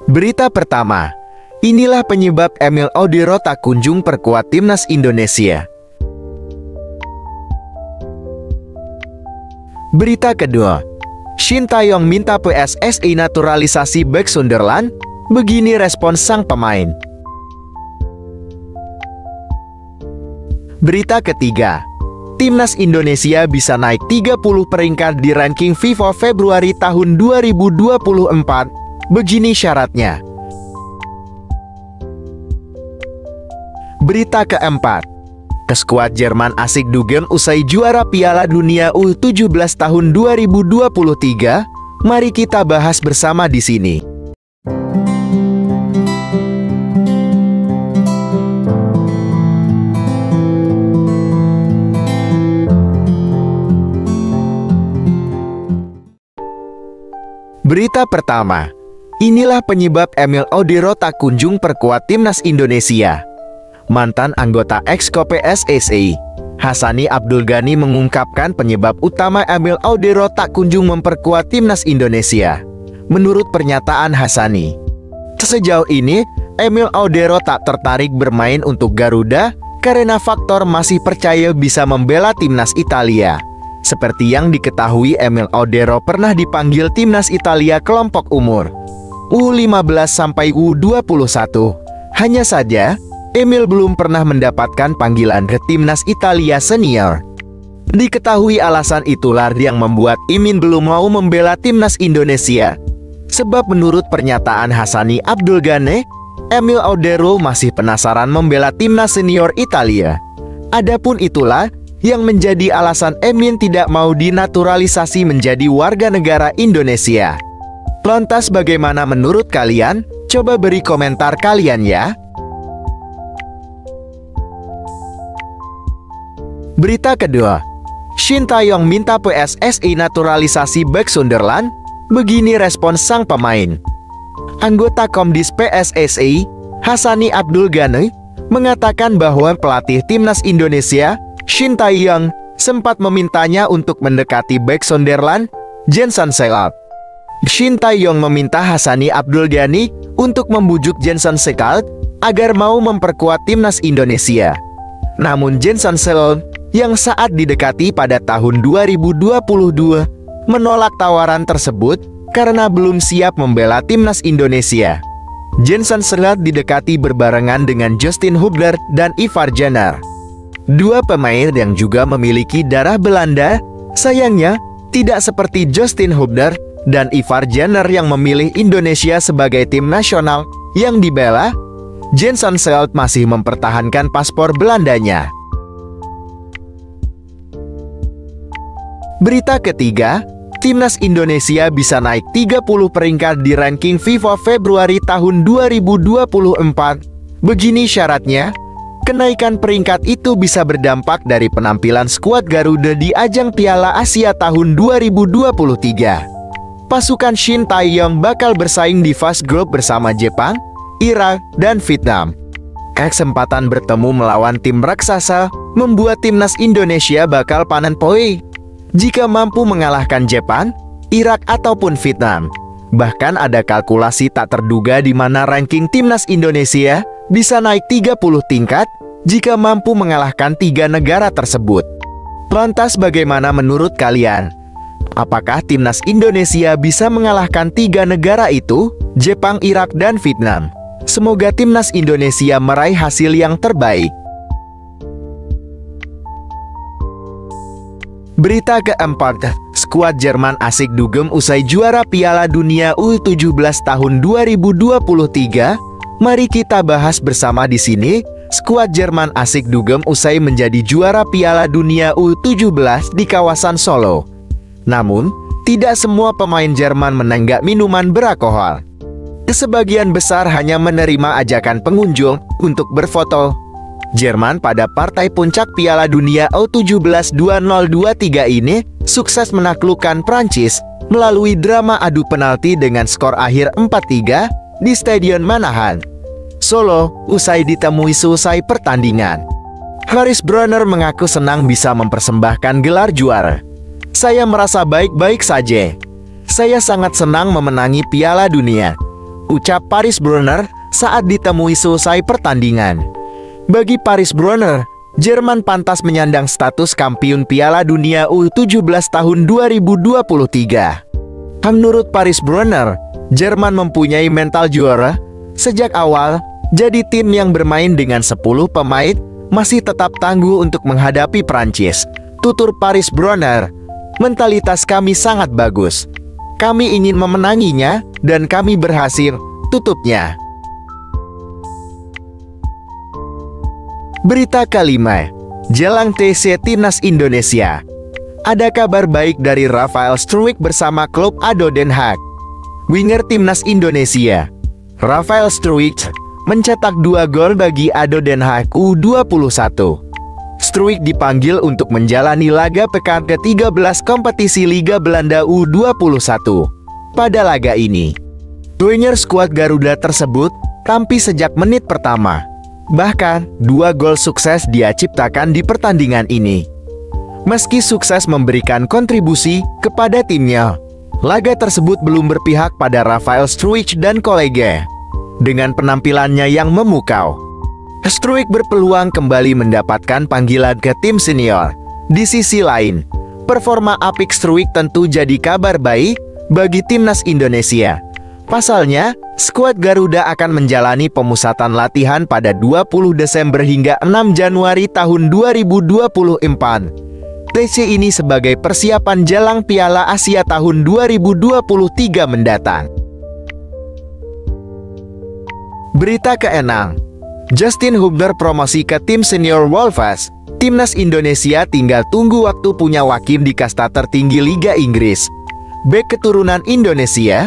Berita pertama, inilah penyebab Emil Audero tak kunjung perkuat timnas Indonesia. Berita kedua, Shin Tae-yong minta PSSI naturalisasi bek Sunderland, begini respons sang pemain. Berita ketiga, timnas Indonesia bisa naik 30 peringkat di ranking FIFA Februari tahun 2024, begini syaratnya. Berita keempat, skuad Jerman asik dugem usai juara Piala Dunia U17 tahun 2023. Mari kita bahas bersama di sini. Berita pertama, inilah penyebab Emil Audero tak kunjung perkuat timnas Indonesia. Mantan anggota Exco PSSI, Hassani Abdul Ghani mengungkapkan penyebab utama Emil Audero tak kunjung memperkuat timnas Indonesia. Menurut pernyataan Hassani, sejauh ini Emil Audero tak tertarik bermain untuk Garuda karena faktor masih percaya bisa membela timnas Italia. Seperti yang diketahui, Emil Audero pernah dipanggil timnas Italia kelompok umur U15 sampai U21. Hanya saja, Emil belum pernah mendapatkan panggilan ke timnas Italia senior. Diketahui alasan itulah yang membuat Imin belum mau membela timnas Indonesia. Sebab menurut pernyataan Hassani Abdul Ghani, Emil Audero masih penasaran membela timnas senior Italia. Adapun itulah yang menjadi alasan Emin tidak mau dinaturalisasi menjadi warga negara Indonesia. Lantas bagaimana menurut kalian? Coba beri komentar kalian ya. Berita kedua, Shin Tae-yong minta PSSI naturalisasi bek Sunderland, begini respons sang pemain. Anggota Komdis PSSI, Hassani Abdul Ghani, mengatakan bahwa pelatih timnas Indonesia Shin Tae-yong sempat memintanya untuk mendekati bek Sunderland, Jenson Sekalt. Shin Tae-yong meminta Hassani Abdul Ghani untuk membujuk Jenson Sekalt agar mau memperkuat timnas Indonesia. Namun Jenson Sekalt yang saat didekati pada tahun 2022 menolak tawaran tersebut karena belum siap membela timnas Indonesia. Jenson Sekalt didekati berbarengan dengan Justin Hubner dan Ivar Jenner, dua pemain yang juga memiliki darah Belanda. Sayangnya, tidak seperti Justin Hubner dan Ivar Jenner yang memilih Indonesia sebagai tim nasional yang dibela, Jenson Sekalt masih mempertahankan paspor Belandanya. Berita ketiga, timnas Indonesia bisa naik 30 peringkat di ranking FIFA Februari tahun 2024. Begini syaratnya. Kenaikan peringkat itu bisa berdampak dari penampilan skuad Garuda di ajang Piala Asia tahun 2023. Pasukan Shin Tae-yong bakal bersaing di fase grup bersama Jepang, Irak, dan Vietnam. Kesempatan bertemu melawan tim raksasa membuat timnas Indonesia bakal panen poin jika mampu mengalahkan Jepang, Irak, ataupun Vietnam. Bahkan ada kalkulasi tak terduga di mana ranking timnas Indonesia bisa naik 30 tingkat jika mampu mengalahkan 3 negara tersebut. Lantas bagaimana menurut kalian? Apakah timnas Indonesia bisa mengalahkan 3 negara itu, Jepang, Irak, dan Vietnam? Semoga timnas Indonesia meraih hasil yang terbaik. Berita keempat, skuad Jerman asik dugem usai juara Piala Dunia U17 tahun 2023. Mari kita bahas bersama di sini. Skuad Jerman asik dugem usai menjadi juara Piala Dunia U17 di kawasan Solo. Namun, tidak semua pemain Jerman menenggak minuman beralkohol. Sebagian besar hanya menerima ajakan pengunjung untuk berfoto. Jerman pada partai puncak Piala Dunia U17 2023 ini sukses menaklukkan Prancis melalui drama adu penalti dengan skor akhir 4-3 di Stadion Manahan, Solo, usai ditemui selesai pertandingan. Haris Bronner mengaku senang bisa mempersembahkan gelar juara. Saya merasa baik-baik saja. Saya sangat senang memenangi Piala Dunia. ucap Paris Brunner saat ditemui selesai pertandingan. Bagi Paris Brunner, Jerman pantas menyandang status kampiun Piala Dunia U17 tahun 2023. Menurut Paris Brunner, Jerman mempunyai mental juara. Sejak awal, jadi tim yang bermain dengan 10 pemain masih tetap tangguh untuk menghadapi Prancis. Tutur Paris Brunner, mentalitas kami sangat bagus. Kami ingin memenanginya dan kami berhasil, tutupnya. Berita kelima, jelang TC Timnas Indonesia. Ada kabar baik dari Rafael Struijk bersama klub ADO Den Haag. Winger Timnas Indonesia, Rafael Struijk, mencetak 2 gol bagi ADO Den Haag U21. Struijk dipanggil untuk menjalani laga pekan ke-13 kompetisi Liga Belanda U21. Pada laga ini, winger skuad Garuda tersebut tampil sejak menit pertama. Bahkan, 2 gol sukses dia ciptakan di pertandingan ini. Meski sukses memberikan kontribusi kepada timnya, laga tersebut belum berpihak pada Rafael Struijk dan kolega. Dengan penampilannya yang memukau, Struijk berpeluang kembali mendapatkan panggilan ke tim senior. Di sisi lain, performa apik Struijk tentu jadi kabar baik bagi Timnas Indonesia. Pasalnya, skuad Garuda akan menjalani pemusatan latihan pada 20 Desember hingga 6 Januari tahun 2024. TC ini sebagai persiapan jelang Piala Asia tahun 2023 mendatang. Berita ke-6, Justin Hubner promosi ke tim senior Wolves. Timnas Indonesia tinggal tunggu waktu punya wakil di kasta tertinggi Liga Inggris. Bek keturunan Indonesia,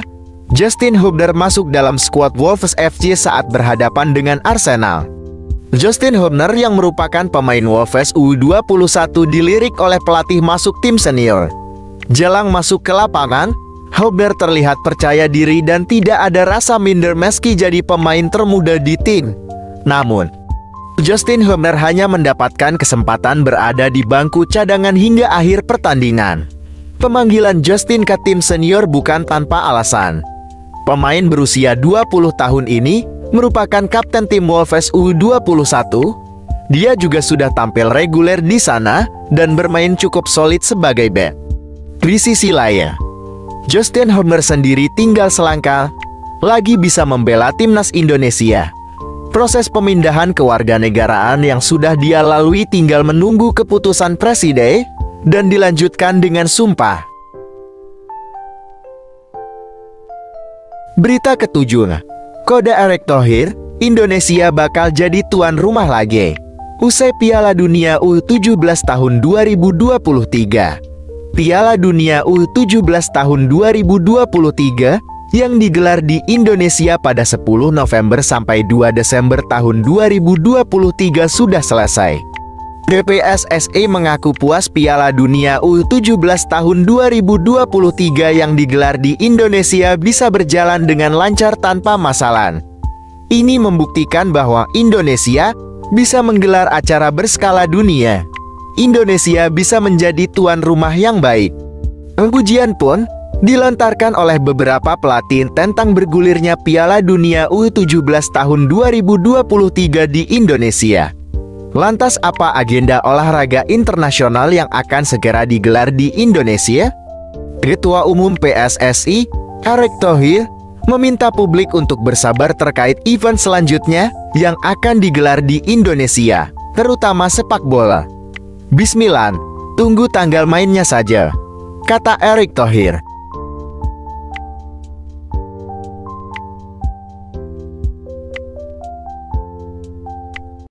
Justin Hubner masuk dalam skuad Wolves FC saat berhadapan dengan Arsenal. Justin Hubner yang merupakan pemain Wolves U21 dilirik oleh pelatih masuk tim senior. Jelang masuk ke lapangan, Hubner terlihat percaya diri dan tidak ada rasa minder meski jadi pemain termuda di tim. Namun, Justin Hubner hanya mendapatkan kesempatan berada di bangku cadangan hingga akhir pertandingan. Pemanggilan Justin ke tim senior bukan tanpa alasan. Pemain berusia 20 tahun ini merupakan kapten tim Wolves U21. Dia juga sudah tampil reguler di sana dan bermain cukup solid sebagai bek. Di sisi lain, Justin Hubner sendiri tinggal selangkah lagi bisa membela Timnas Indonesia. Proses pemindahan kewarganegaraan yang sudah dia lalui tinggal menunggu keputusan presiden dan dilanjutkan dengan sumpah. Berita ke-7, kode Erick Thohir, Indonesia bakal jadi tuan rumah lagi usai Piala Dunia U17 tahun 2023. Piala Dunia U17 tahun 2023 yang digelar di Indonesia pada 10 November sampai 2 Desember tahun 2023 sudah selesai. PSSI mengaku puas Piala Dunia U17 tahun 2023 yang digelar di Indonesia bisa berjalan dengan lancar tanpa masalah. Ini membuktikan bahwa Indonesia bisa menggelar acara berskala dunia. Indonesia bisa menjadi tuan rumah yang baik. Pujian pun dilontarkan oleh beberapa pelatih tentang bergulirnya Piala Dunia U17 tahun 2023 di Indonesia. Lantas apa agenda olahraga internasional yang akan segera digelar di Indonesia? Ketua Umum PSSI, Erick Thohir, meminta publik untuk bersabar terkait event selanjutnya yang akan digelar di Indonesia, terutama sepak bola. Bismillah, tunggu tanggal mainnya saja, kata Erick Thohir.